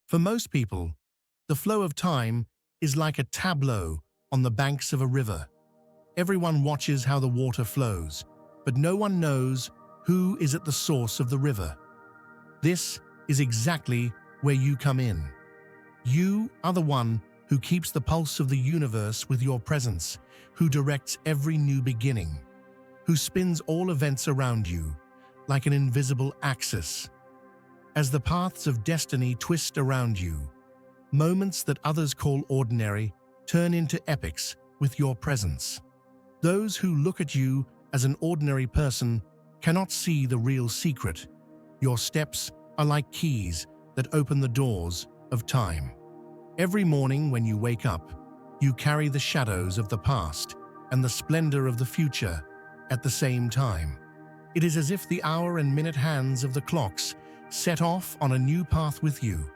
For most people, the flow of time is like a tableau on the banks of a river. Everyone watches how the water flows, but no one knows who is at the source of the river. This is exactly where you come in. You are the one who keeps the pulse of the universe with your presence, who directs every new beginning, who spins all events around you like an invisible axis. As the paths of destiny twist around you, moments that others call ordinary turn into epics with your presence. Those who look at you as an ordinary person cannot see the real secret. Your steps are like keys that open the doors of time. Every morning when you wake up, you carry the shadows of the past and the splendor of the future at the same time. It is as if the hour and minute hands of the clocks set off on a new path with you,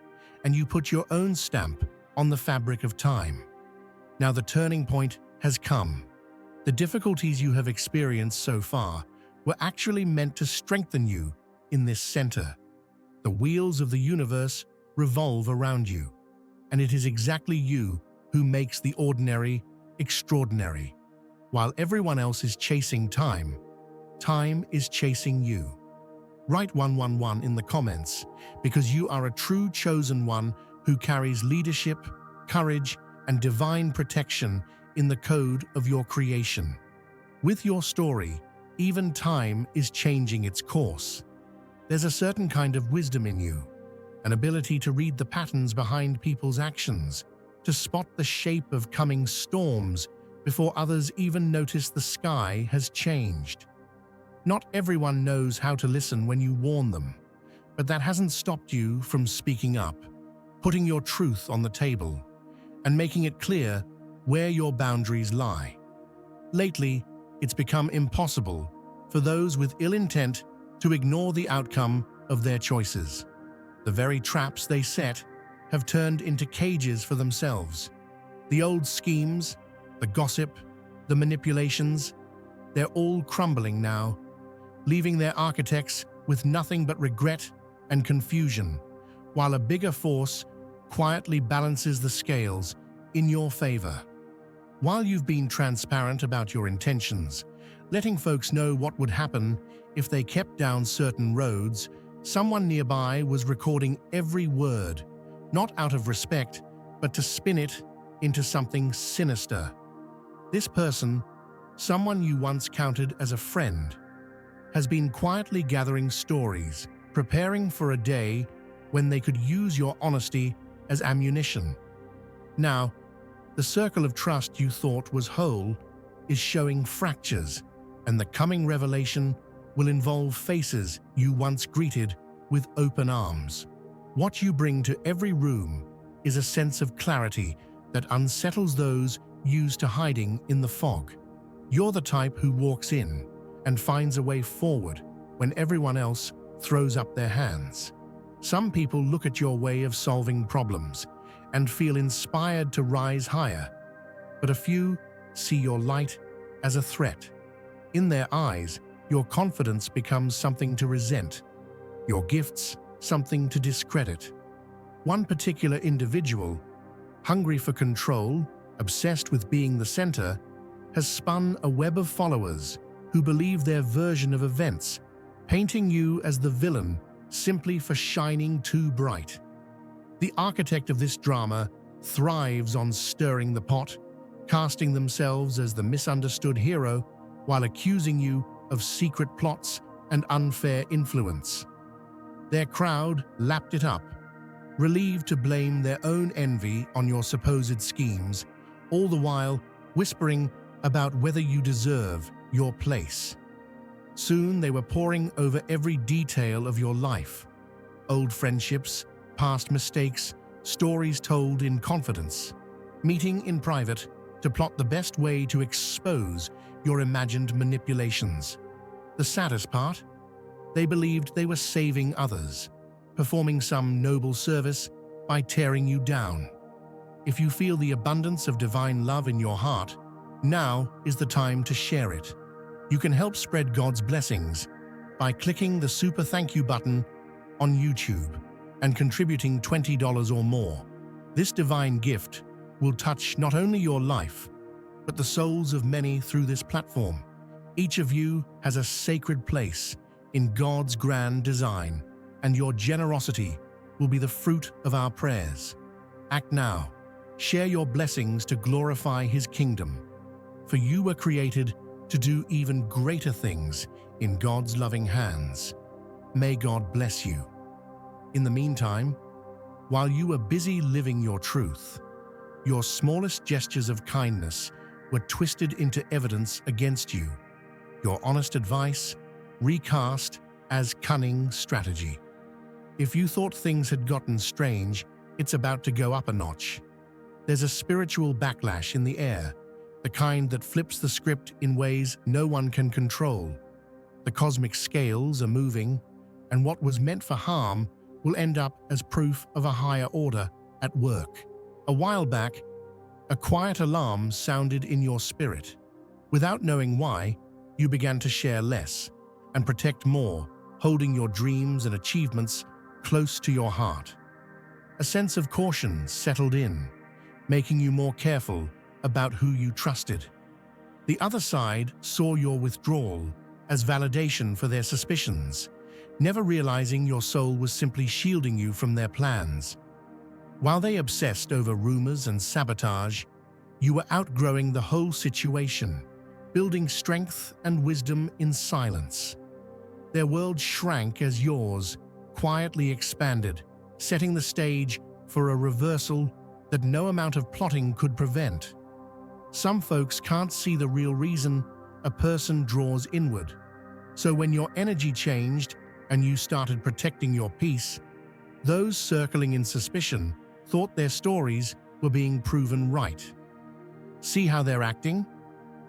and you put your own stamp on the fabric of time. Now the turning point has come. The difficulties you have experienced so far were actually meant to strengthen you in this center. The wheels of the universe revolve around you, and it is exactly you who makes the ordinary extraordinary. While everyone else is chasing time, time is chasing you. Write 111 in the comments, because you are a true chosen one who carries leadership, courage, and divine protection in the code of your creation. With your story, even time is changing its course. There's a certain kind of wisdom in you, an ability to read the patterns behind people's actions, to spot the shape of coming storms before others even notice the sky has changed. Not everyone knows how to listen when you warn them, but that hasn't stopped you from speaking up, putting your truth on the table, and making it clear where your boundaries lie. Lately, it's become impossible for those with ill intent to ignore the outcome of their choices. The very traps they set have turned into cages for themselves. The old schemes, the gossip, the manipulations, they're all crumbling now, leaving their architects with nothing but regret and confusion, while a bigger force quietly balances the scales in your favor. While you've been transparent about your intentions, letting folks know what would happen if they kept down certain roads, someone nearby was recording every word, not out of respect, but to spin it into something sinister. This person, someone you once counted as a friend, has been quietly gathering stories, preparing for a day when they could use your honesty as ammunition. Now, the circle of trust you thought was whole is showing fractures, and the coming revelation will involve faces you once greeted with open arms. What you bring to every room is a sense of clarity that unsettles those used to hiding in the fog. You're the type who walks in and finds a way forward when everyone else throws up their hands. Some people look at your way of solving problems and feel inspired to rise higher, but a few see your light as a threat. In their eyes, your confidence becomes something to resent, your gifts something to discredit. One particular individual, hungry for control, obsessed with being the center, has spun a web of followers who believe their version of events, painting you as the villain simply for shining too bright. The architect of this drama thrives on stirring the pot, casting themselves as the misunderstood hero while accusing you of secret plots and unfair influence. Their crowd lapped it up, relieved to blame their own envy on your supposed schemes, all the while whispering about whether you deserve your place. Soon they were poring over every detail of your life. Old friendships, past mistakes, stories told in confidence, meeting in private to plot the best way to expose your imagined manipulations. The saddest part? They believed they were saving others, performing some noble service by tearing you down. If you feel the abundance of divine love in your heart, now is the time to share it. You can help spread God's blessings by clicking the super thank you button on YouTube. and contributing $20 or more. This divine gift will touch not only your life, but the souls of many through this platform. Each of you has a sacred place in God's grand design, and your generosity will be the fruit of our prayers. Act now. Share your blessings to glorify His kingdom, for you were created to do even greater things in God's loving hands. May God bless you. In the meantime, while you were busy living your truth, your smallest gestures of kindness were twisted into evidence against you. Your honest advice recast as cunning strategy. If you thought things had gotten strange, it's about to go up a notch. There's a spiritual backlash in the air, the kind that flips the script in ways no one can control. The cosmic scales are moving, and what was meant for harm will end up as proof of a higher order at work. A while back, a quiet alarm sounded in your spirit. Without knowing why, you began to share less and protect more, holding your dreams and achievements close to your heart. A sense of caution settled in, making you more careful about who you trusted. The other side saw your withdrawal as validation for their suspicions, never realizing your soul was simply shielding you from their plans. While they obsessed over rumors and sabotage, you were outgrowing the whole situation, building strength and wisdom in silence. Their world shrank as yours quietly expanded, setting the stage for a reversal that no amount of plotting could prevent. Some folks can't see the real reason a person draws inward. So when your energy changed and you started protecting your peace, those circling in suspicion thought their stories were being proven right. See how they're acting?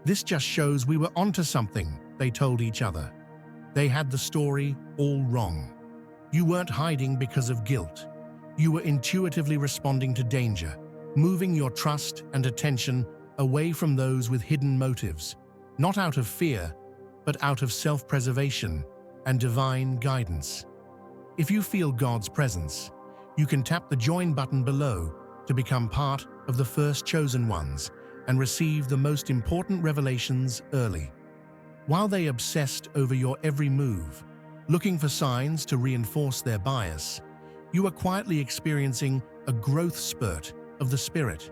This just shows we were onto something, they told each other. They had the story all wrong. You weren't hiding because of guilt. You were intuitively responding to danger, moving your trust and attention away from those with hidden motives, not out of fear, but out of self-preservation and divine guidance. If you feel God's presence, you can tap the join button below to become part of the first chosen ones and receive the most important revelations early. While they obsessed over your every move, looking for signs to reinforce their bias, you were quietly experiencing a growth spurt of the spirit.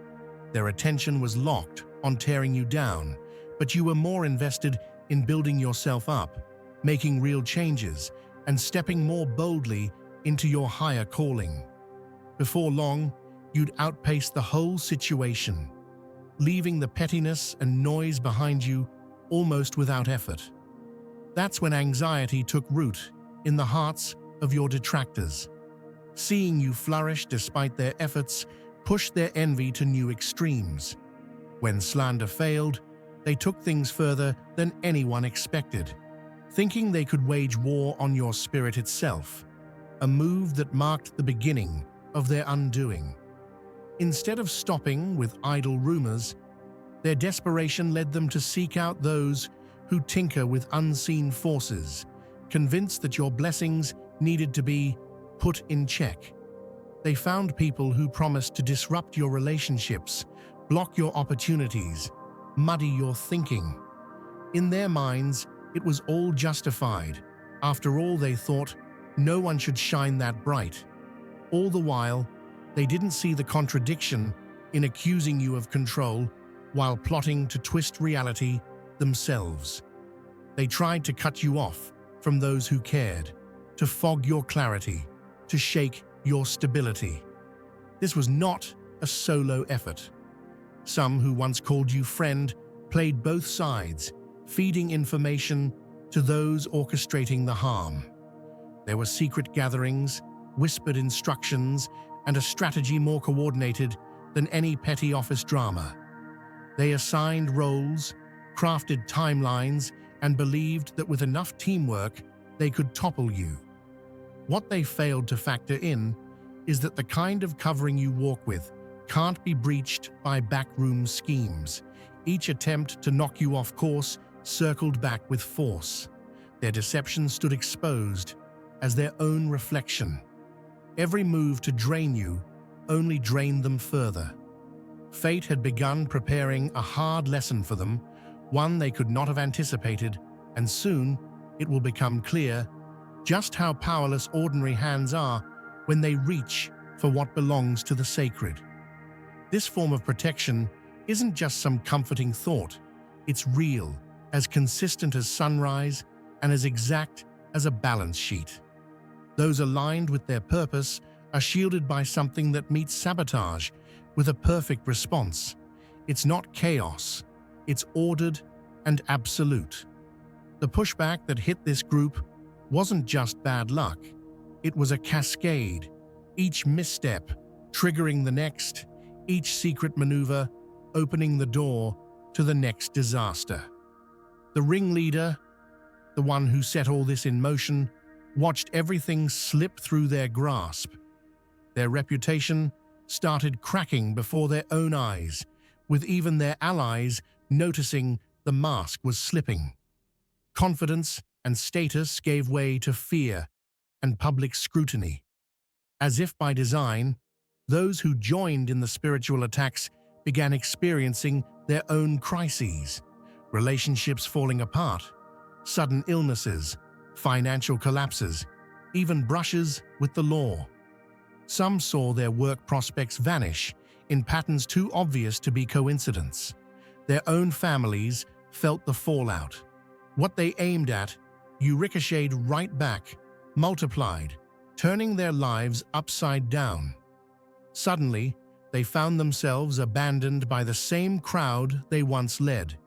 Their attention was locked on tearing you down, but you were more invested in building yourself up, making real changes, and stepping more boldly into your higher calling. Before long, you'd outpace the whole situation, leaving the pettiness and noise behind you almost without effort. That's when anxiety took root in the hearts of your detractors. Seeing you flourish despite their efforts pushed their envy to new extremes. When slander failed, they took things further than anyone expected, thinking they could wage war on your spirit itself, a move that marked the beginning of their undoing. Instead of stopping with idle rumors, their desperation led them to seek out those who tinker with unseen forces, convinced that your blessings needed to be put in check. They found people who promised to disrupt your relationships, block your opportunities, muddy your thinking. In their minds, it was all justified. After all, they thought, no one should shine that bright. All the while, they didn't see the contradiction in accusing you of control while plotting to twist reality themselves. They tried to cut you off from those who cared, to fog your clarity, to shake your stability. This was not a solo effort. Some who once called you friend played both sides, feeding information to those orchestrating the harm. There were secret gatherings, whispered instructions, and a strategy more coordinated than any petty office drama. They assigned roles, crafted timelines, and believed that with enough teamwork, they could topple you. What they failed to factor in is that the kind of covering you walk with can't be breached by backroom schemes. Each attempt to knock you off course circled back with force. Their deception stood exposed as their own reflection. Every move to drain you only drained them further. Fate had begun preparing a hard lesson for them, one they could not have anticipated, and soon it will become clear just how powerless ordinary hands are when they reach for what belongs to the sacred. This form of protection isn't just some comforting thought. It's real, as consistent as sunrise, and as exact as a balance sheet. Those aligned with their purpose are shielded by something that meets sabotage with a perfect response. It's not chaos, it's ordered and absolute. The pushback that hit this group wasn't just bad luck, it was a cascade, each misstep triggering the next, each secret maneuver opening the door to the next disaster. The ringleader, the one who set all this in motion, watched everything slip through their grasp. Their reputation started cracking before their own eyes, with even their allies noticing the mask was slipping. Confidence and status gave way to fear and public scrutiny. As if by design, those who joined in the spiritual attacks began experiencing their own crises, relationships falling apart, sudden illnesses, financial collapses, even brushes with the law. Some saw their work prospects vanish in patterns too obvious to be coincidence. Their own families felt the fallout. What they aimed at, you ricocheted right back, multiplied, turning their lives upside down. Suddenly, they found themselves abandoned by the same crowd they once led.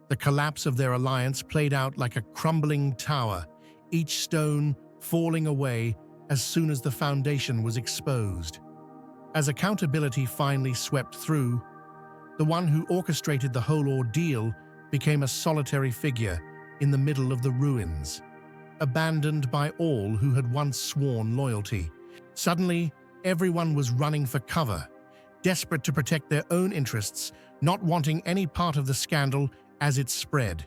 The collapse of their alliance played out like a crumbling tower, each stone falling away as soon as the foundation was exposed. As accountability finally swept through, the one who orchestrated the whole ordeal became a solitary figure in the middle of the ruins, abandoned by all who had once sworn loyalty. Suddenly, everyone was running for cover, desperate to protect their own interests, not wanting any part of the scandal as it spread.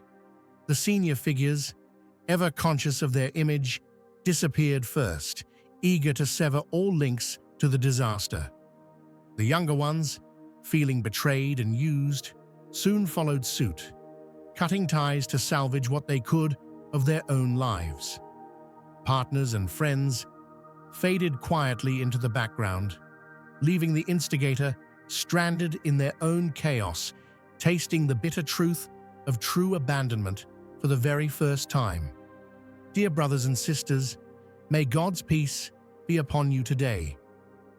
The senior figures, ever conscious of their image, disappeared first, eager to sever all links to the disaster. The younger ones, feeling betrayed and used, soon followed suit, cutting ties to salvage what they could of their own lives. Partners and friends faded quietly into the background, leaving the instigator stranded in their own chaos, tasting the bitter truth of true abandonment for the very first time. Dear brothers and sisters, may God's peace be upon you today.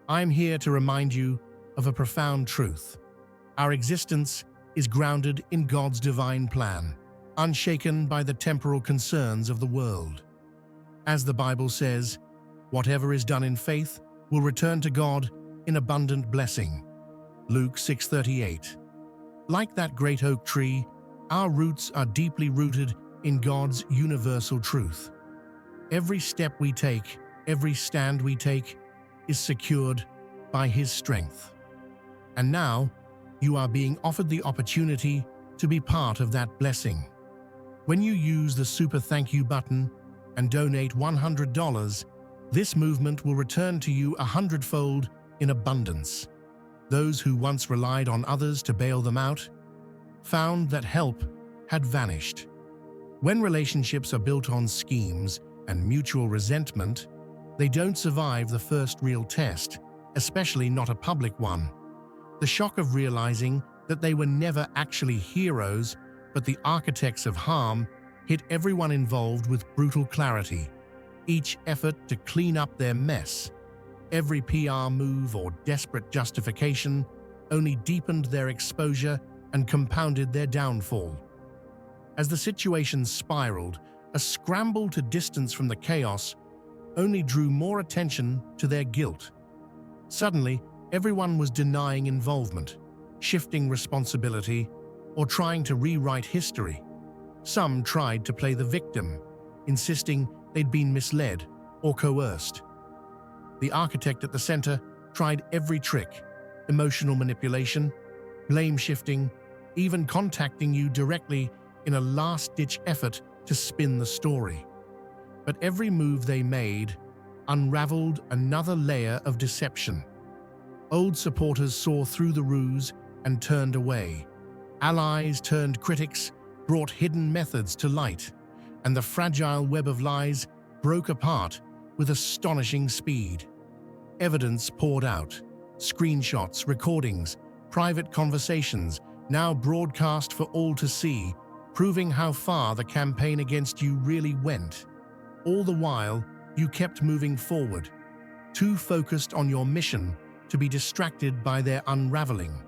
I am here to remind you of a profound truth. Our existence is grounded in God's divine plan, unshaken by the temporal concerns of the world. As the Bible says, whatever is done in faith will return to God in abundant blessing. Luke 6:38. Like that great oak tree, our roots are deeply rooted in God's universal truth. Every step we take, every stand we take, is secured by His strength. And now, you are being offered the opportunity to be part of that blessing. When you use the Super Thank You button and donate $100, this movement will return to you 100-fold in abundance. Those who once relied on others to bail them out found that help had vanished. When relationships are built on schemes and mutual resentment, they don't survive the first real test, especially not a public one. The shock of realizing that they were never actually heroes, but the architects of harm, hit everyone involved with brutal clarity. Each effort to clean up their mess, every PR move or desperate justification only deepened their exposure and compounded their downfall. As the situation spiraled, a scramble to distance from the chaos only drew more attention to their guilt. Suddenly, everyone was denying involvement, shifting responsibility, or trying to rewrite history. Some tried to play the victim, insisting they'd been misled or coerced. The architect at the center tried every trick: emotional manipulation, blame shifting, even contacting you directly in a last-ditch effort to spin the story. But every move they made, unraveled another layer of deception. Old supporters saw through the ruse and turned away. Allies turned critics, brought hidden methods to light, and the fragile web of lies broke apart with astonishing speed. Evidence poured out. Screenshots, recordings, private conversations, now broadcast for all to see, proving how far the campaign against you really went. All the while, you kept moving forward, too focused on your mission to be distracted by their unraveling.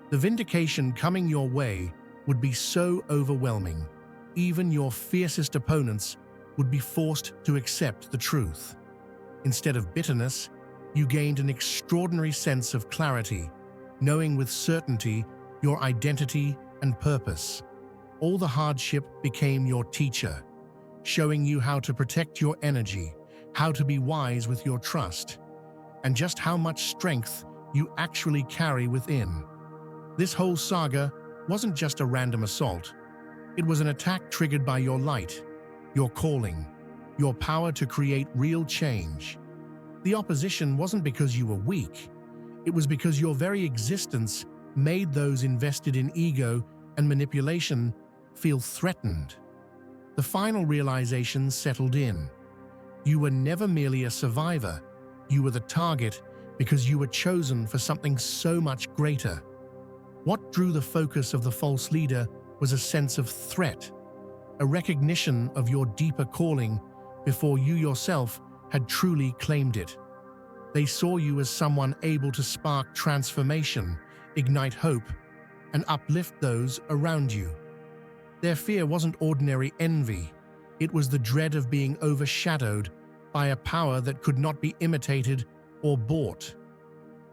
The vindication coming your way would be so overwhelming, even your fiercest opponents would be forced to accept the truth. Instead of bitterness, you gained an extraordinary sense of clarity, knowing with certainty your identity and purpose. All the hardship became your teacher, showing you how to protect your energy, how to be wise with your trust, and just how much strength you actually carry within. This whole saga wasn't just a random assault. It was an attack triggered by your light, your calling, your power to create real change. The opposition wasn't because you were weak. It was because your very existence made those invested in ego and manipulation feel threatened. The final realization settled in. You were never merely a survivor. You were the target because you were chosen for something so much greater. What drew the focus of the false leader was a sense of threat, a recognition of your deeper calling before you yourself had truly claimed it. They saw you as someone able to spark transformation, ignite hope, and uplift those around you. Their fear wasn't ordinary envy. It was the dread of being overshadowed by a power that could not be imitated or bought.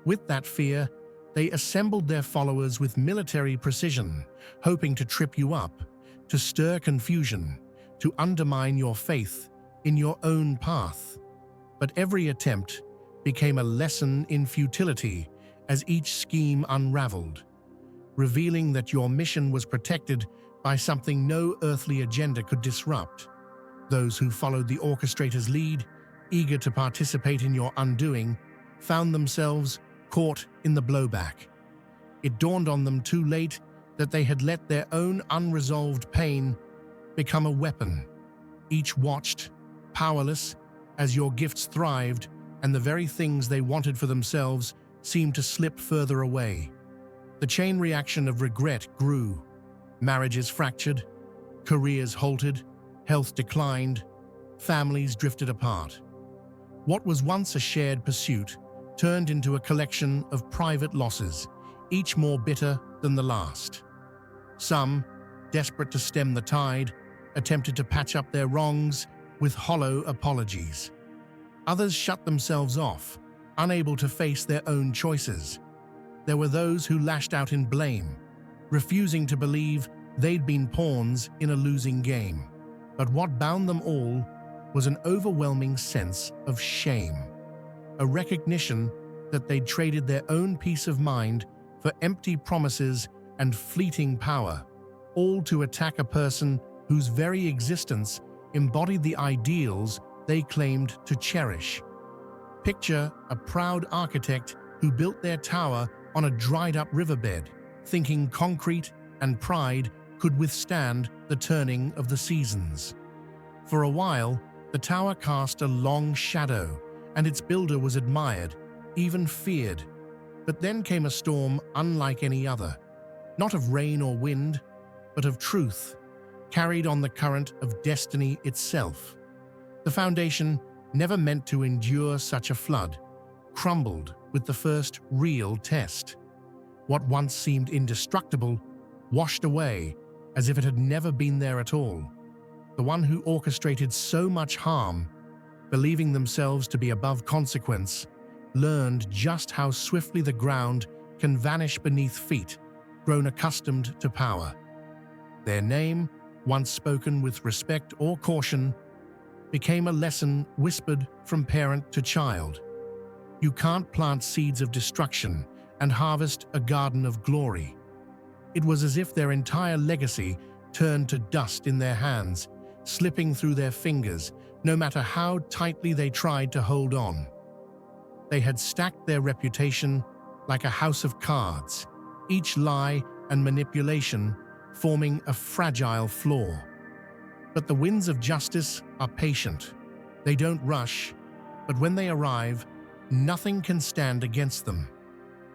With that fear, they assembled their followers with military precision, hoping to trip you up, to stir confusion, to undermine your faith in your own path. But every attempt became a lesson in futility as each scheme unraveled, revealing that your mission was protected by something no earthly agenda could disrupt. Those who followed the orchestrator's lead, eager to participate in your undoing, found themselves caught in the blowback. It dawned on them too late that they had let their own unresolved pain become a weapon. Each watched, powerless, as your gifts thrived and the very things they wanted for themselves seemed to slip further away. The chain reaction of regret grew. Marriages fractured, careers halted, health declined, families drifted apart. What was once a shared pursuit turned into a collection of private losses, each more bitter than the last. Some, desperate to stem the tide, attempted to patch up their wrongs with hollow apologies. Others shut themselves off, unable to face their own choices. There were those who lashed out in blame, refusing to believe they'd been pawns in a losing game. But what bound them all was an overwhelming sense of shame, a recognition that they'd traded their own peace of mind for empty promises and fleeting power, all to attack a person whose very existence embodied the ideals they claimed to cherish. Picture a proud architect who built their tower on a dried-up riverbed, thinking concrete and pride could withstand the turning of the seasons. For a while, the tower cast a long shadow, and its builder was admired, even feared. But then came a storm unlike any other, not of rain or wind, but of truth, carried on the current of destiny itself. The foundation, never meant to endure such a flood, crumbled with the first real test. What once seemed indestructible washed away as if it had never been there at all. The one who orchestrated so much harm, believing themselves to be above consequence, learned just how swiftly the ground can vanish beneath feet, grown accustomed to power. Their name, once spoken with respect or caution, became a lesson whispered from parent to child. You can't plant seeds of destruction and harvest a garden of glory. It was as if their entire legacy turned to dust in their hands, slipping through their fingers, no matter how tightly they tried to hold on. They had stacked their reputation like a house of cards, each lie and manipulation forming a fragile floor. But the winds of justice are patient. They don't rush, but when they arrive, nothing can stand against them.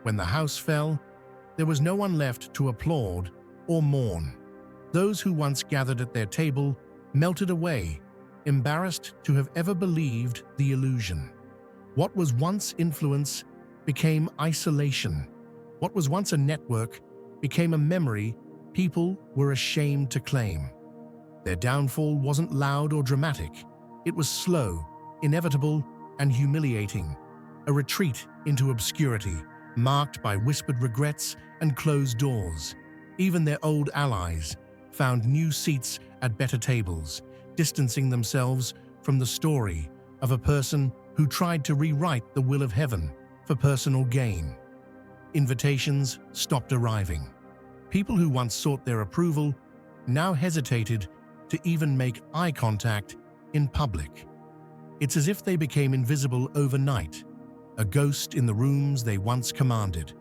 When the house fell, there was no one left to applaud or mourn. Those who once gathered at their table melted away, embarrassed to have ever believed the illusion. What was once influence became isolation. What was once a network became a memory people were ashamed to claim. Their downfall wasn't loud or dramatic. It was slow, inevitable, and humiliating. A retreat into obscurity, marked by whispered regrets and closed doors. Even their old allies found new seats at better tables, distancing themselves from the story of a person who tried to rewrite the will of heaven for personal gain. Invitations stopped arriving. People who once sought their approval now hesitated to even make eye contact in public. It's as if they became invisible overnight, a ghost in the rooms they once commanded.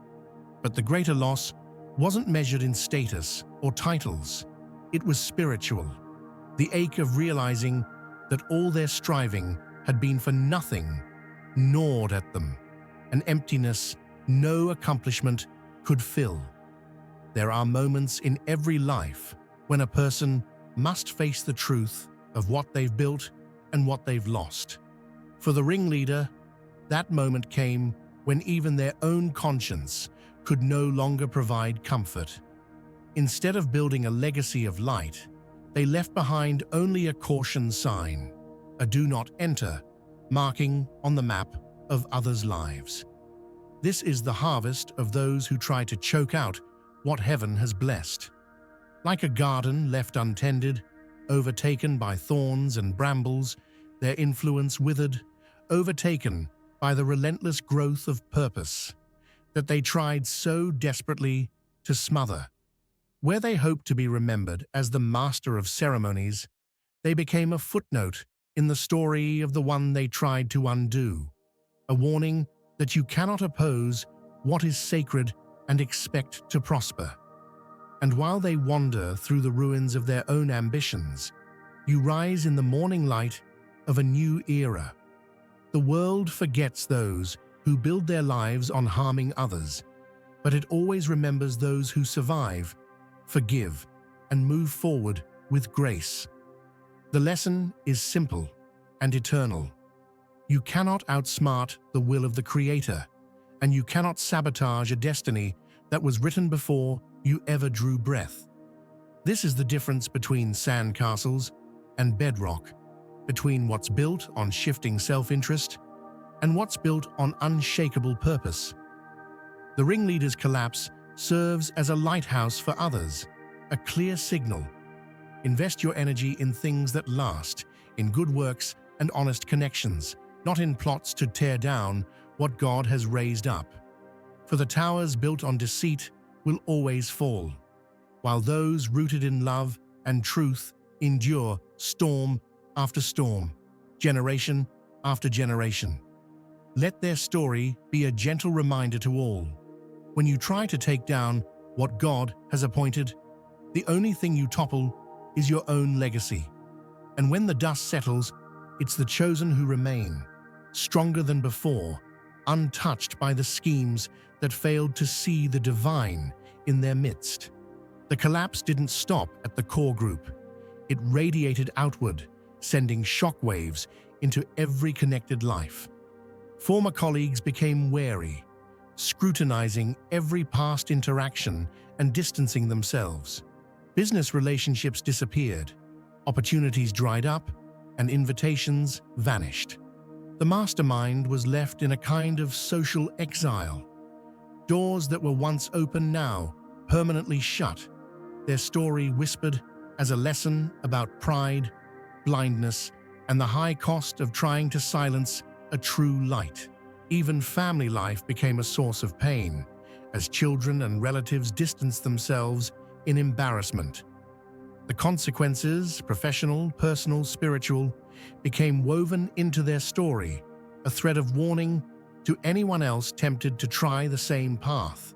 But the greater loss wasn't measured in status or titles. It was spiritual. The ache of realizing that all their striving had been for nothing gnawed at them, an emptiness no accomplishment could fill. There are moments in every life when a person must face the truth of what they've built and what they've lost. For the ringleader, that moment came when even their own conscience could no longer provide comfort. Instead of building a legacy of light, they left behind only a caution sign, a do not enter, marking on the map of others' lives. This is the harvest of those who try to choke out what heaven has blessed. Like a garden left untended, overtaken by thorns and brambles, their influence withered, overtaken by the relentless growth of purpose that they tried so desperately to smother. Where they hoped to be remembered as the master of ceremonies, they became a footnote in the story of the one they tried to undo, a warning that you cannot oppose what is sacred and expect to prosper. And while they wander through the ruins of their own ambitions, you rise in the morning light of a new era. The world forgets those who build their lives on harming others, but it always remembers those who survive, forgive, and move forward with grace. The lesson is simple and eternal. You cannot outsmart the will of the Creator, and you cannot sabotage a destiny that was written before you ever drew breath. This is the difference between sandcastles and bedrock, between what's built on shifting self-interest and what's built on unshakable purpose. The ringleader's collapse serves as a lighthouse for others, a clear signal. Invest your energy in things that last, in good works and honest connections, not in plots to tear down what God has raised up. For the towers built on deceit will always fall, while those rooted in love and truth endure storm after storm, generation after generation. Let their story be a gentle reminder to all. When you try to take down what God has appointed, the only thing you topple is your own legacy. And when the dust settles, it's the chosen who remain, stronger than before, untouched by the schemes that failed to see the divine in their midst. The collapse didn't stop at the core group. It radiated outward, sending shockwaves into every connected life. Former colleagues became wary, scrutinizing every past interaction and distancing themselves. Business relationships disappeared, opportunities dried up, and invitations vanished. The mastermind was left in a kind of social exile. Doors that were once open now permanently shut, their story whispered as a lesson about pride, blindness, and the high cost of trying to silence a true light. Even family life became a source of pain, as children and relatives distanced themselves in embarrassment. The consequences, professional, personal, spiritual, became woven into their story, a thread of warning to anyone else tempted to try the same path.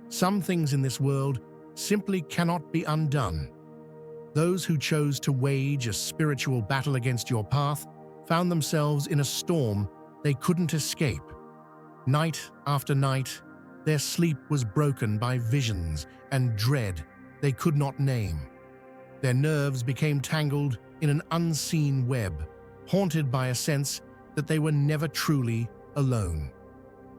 Some things in this world simply cannot be undone. Those who chose to wage a spiritual battle against your path found themselves in a storm they couldn't escape. Night after night, their sleep was broken by visions and dread they could not name. Their nerves became tangled in an unseen web, haunted by a sense that they were never truly alone.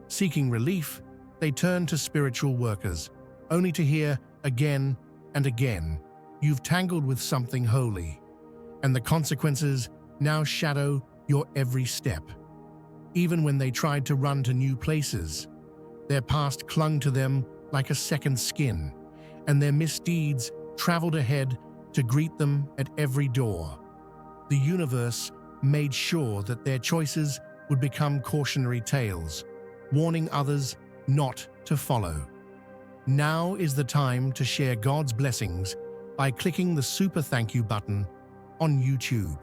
Seeking relief, they turned to spiritual workers, only to hear again and again, "You've tangled with something holy," and the consequences now shadow your every step. Even when they tried to run to new places, their past clung to them like a second skin, and their misdeeds traveled ahead to greet them at every door. The universe made sure that their choices would become cautionary tales, warning others not to follow. Now is the time to share God's blessings by clicking the super thank you button on YouTube.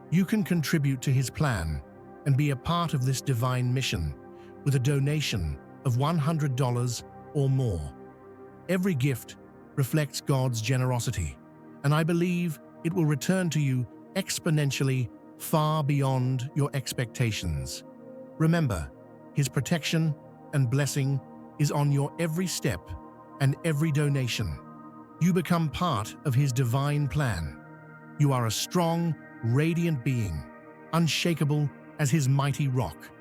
You can contribute to His plan and be a part of this divine mission with a donation of $100 or more. Every gift reflects God's generosity, and I believe it will return to you exponentially far beyond your expectations. Remember, His protection and blessing is on your every step and every donation. You become part of His divine plan. You are a strong, radiant being, unshakable as His mighty rock.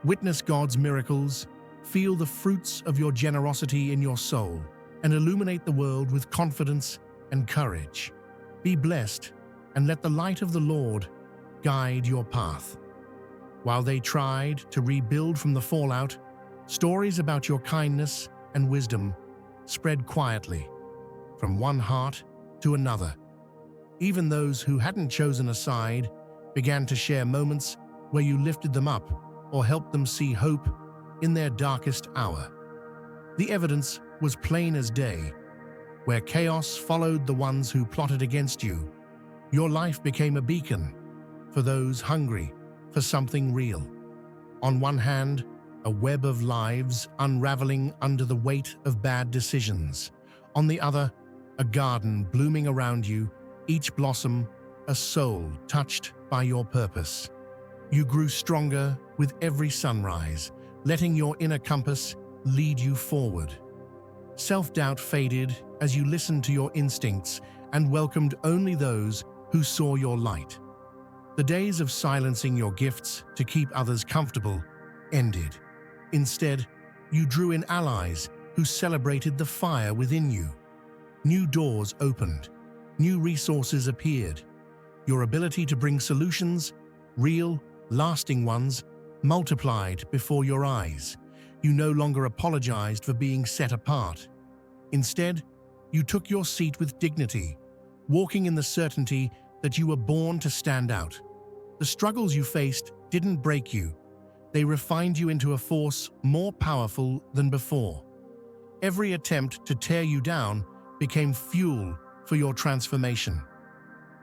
Witness God's miracles, feel the fruits of your generosity in your soul, and illuminate the world with confidence and courage. Be blessed, and let the light of the Lord guide your path. While they tried to rebuild from the fallout, stories about your kindness and wisdom spread quietly from one heart to another. Even those who hadn't chosen a side began to share moments where you lifted them up or helped them see hope in their darkest hour. The evidence was plain as day. Where chaos followed the ones who plotted against you, your life became a beacon for those hungry for something real. On one hand, a web of lives unraveling under the weight of bad decisions. On the other, a garden blooming around you, each blossom a soul touched by your purpose. You grew stronger with every sunrise, letting your inner compass lead you forward. Self-doubt faded as you listened to your instincts and welcomed only those who saw your light. The days of silencing your gifts to keep others comfortable ended. Instead, you drew in allies who celebrated the fire within you. New doors opened, new resources appeared. Your ability to bring solutions, real, lasting ones, multiplied before your eyes. You no longer apologized for being set apart. Instead, you took your seat with dignity, walking in the certainty that you were born to stand out. The struggles you faced didn't break you. They refined you into a force more powerful than before. Every attempt to tear you down became fuel for your transformation.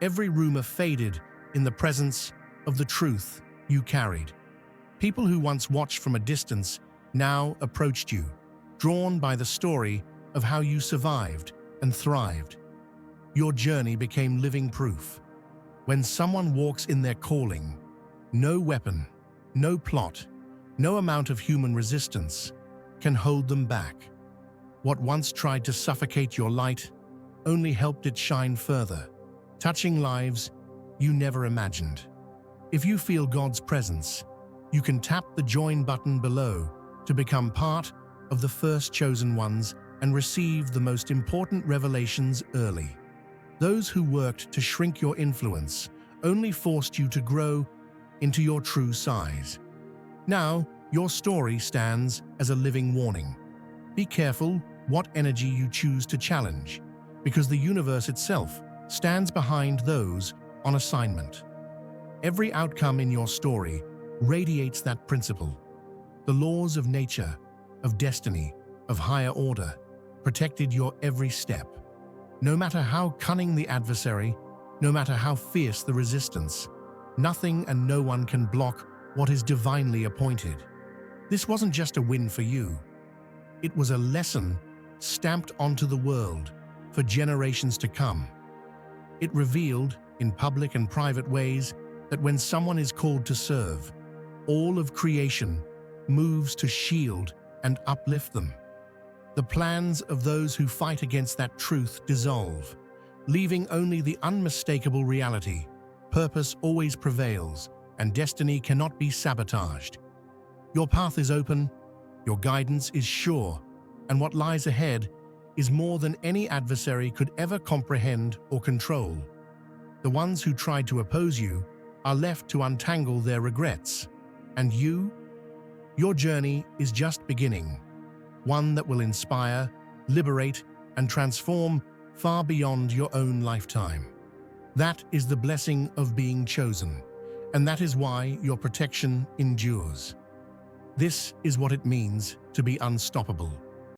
Every rumor faded in the presence of the truth you carried. People who once watched from a distance now approached you, drawn by the story of how you survived and thrived. Your journey became living proof. When someone walks in their calling, no weapon, no plot, no amount of human resistance can hold them back. What once tried to suffocate your light only helped it shine further, touching lives you never imagined. If you feel God's presence, you can tap the join button below to become part of the first chosen ones and receive the most important revelations early. Those who worked to shrink your influence only forced you to grow into your true size. Now, your story stands as a living warning. Be careful what energy you choose to challenge, because the universe itself stands behind those on assignment. Every outcome in your story radiates that principle. The laws of nature, of destiny, of higher order protected your every step. No matter how cunning the adversary, no matter how fierce the resistance, nothing and no one can block what is divinely appointed. This wasn't just a win for you. It was a lesson stamped onto the world for generations to come. It revealed, in public and private ways, that when someone is called to serve, all of creation moves to shield and uplift them. The plans of those who fight against that truth dissolve, leaving only the unmistakable reality. Purpose always prevails, and destiny cannot be sabotaged. Your path is open, your guidance is sure, and what lies ahead is more than any adversary could ever comprehend or control. The ones who tried to oppose you are left to untangle their regrets. And your journey is just beginning, one that will inspire, liberate, and transform far beyond your own lifetime. That is the blessing of being chosen, and that is why your protection endures. This is what it means to be unstoppable.